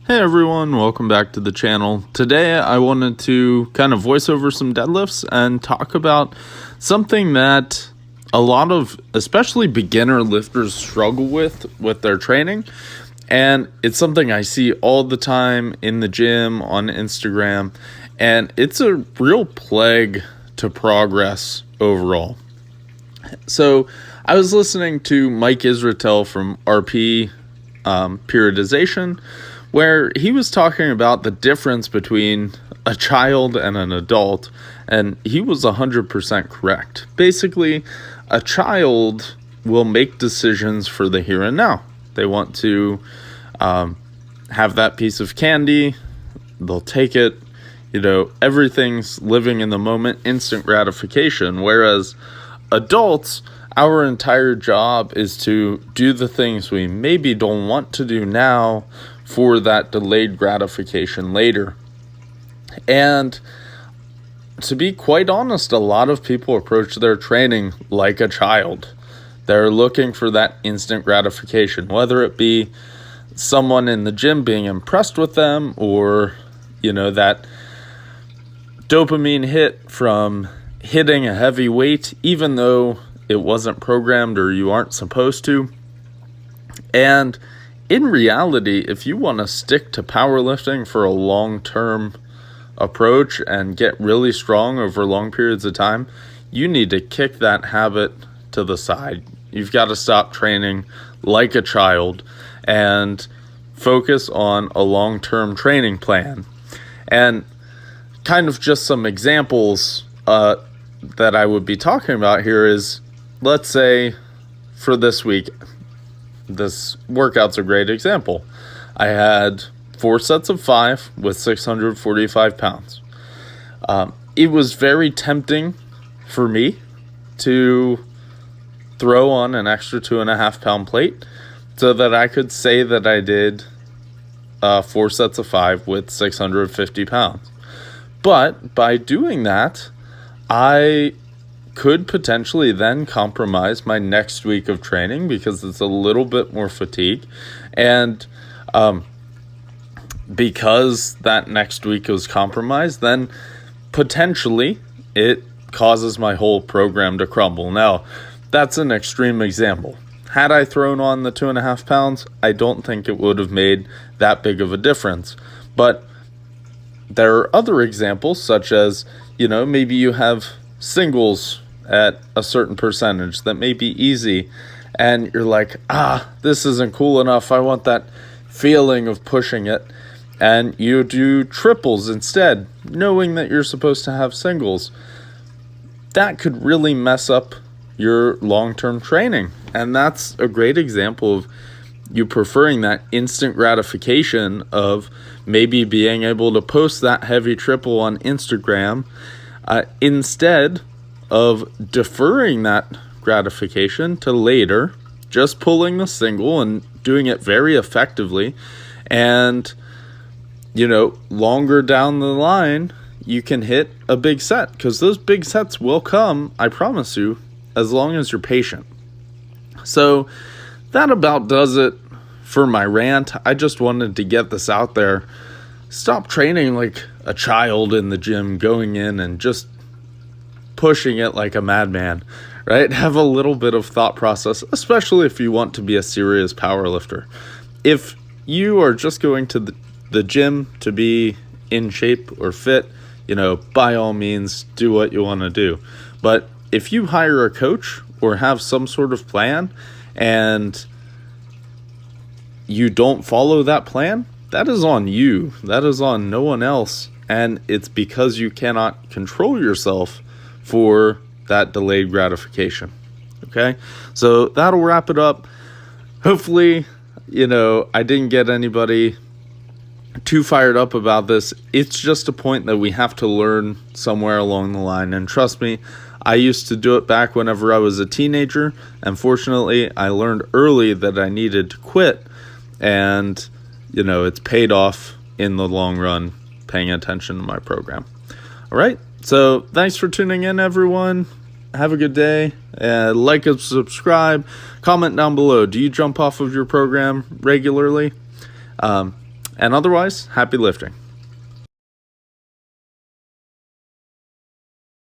Hey everyone, welcome back to the channel. Today I wanted to kind of voice over some deadlifts and talk about something that a lot of especially beginner lifters struggle with their training. And it's something I see all the time in the gym, on Instagram, and it's a real plague to progress overall. So I was listening to Mike Israetel from RP Periodization, where he was talking about the difference between a child and an adult, and he was 100% correct. Basically, a child will make decisions for the here and now. They want to have that piece of candy, they'll take it, everything's living in the moment, instant gratification, whereas adults, our entire job is to do the things we maybe don't want to do now for that delayed gratification later. And to be quite honest, a lot of people approach their training like a child. They're looking for that instant gratification, whether it be someone in the gym being impressed with them or, that dopamine hit from hitting a heavy weight, even though it wasn't programmed or you aren't supposed to. And in reality, if you want to stick to powerlifting for a long-term approach and get really strong over long periods of time, you need to kick that habit to the side. You've got to stop training like a child and focus on a long-term training plan. And kind of just some examples that I would be talking about here is, let's say for this week, this workout's a great example. I had 4 sets of 5 with 645 pounds. It was very tempting for me to throw on an extra 2.5 pound plate so that I could say that I did 4 sets of 5 with 650 pounds. But by doing that, I could potentially then compromise my next week of training because it's a little bit more fatigue. And because that next week was compromised, then potentially it causes my whole program to crumble. Now, that's an extreme example. Had I thrown on the 2.5 pounds, I don't think it would have made that big of a difference. But there are other examples, such as, maybe you have singles at a certain percentage that may be easy, and you're like, this isn't cool enough, I want that feeling of pushing it, and you do triples instead, knowing that you're supposed to have singles. That could really mess up your long-term training, and that's a great example of you preferring that instant gratification of maybe being able to post that heavy triple on Instagram instead of deferring that gratification to later, just pulling the single and doing it very effectively. And, longer down the line, you can hit a big set, because those big sets will come, I promise you, as long as you're patient. So that about does it for my rant. I just wanted to get this out there. Stop training like a child in the gym, going in and just pushing it like a madman, right? Have a little bit of thought process, especially if you want to be a serious powerlifter. If you are just going to the gym to be in shape or fit, by all means, do what you want to do. But if you hire a coach or have some sort of plan and you don't follow that plan, that is on you. That is on no one else. And it's because you cannot control yourself for that delayed gratification. Okay, so that'll wrap it up. Hopefully, I didn't get anybody too fired up about this. It's just a point that we have to learn somewhere along the line. And trust me, I used to do it back whenever I was a teenager. And fortunately, I learned early that I needed to quit. And, it's paid off in the long run, paying attention to my program. All right. So thanks for tuning in, everyone. Have a good day. Like and subscribe. Comment down below. Do you jump off of your program regularly? And otherwise, happy lifting.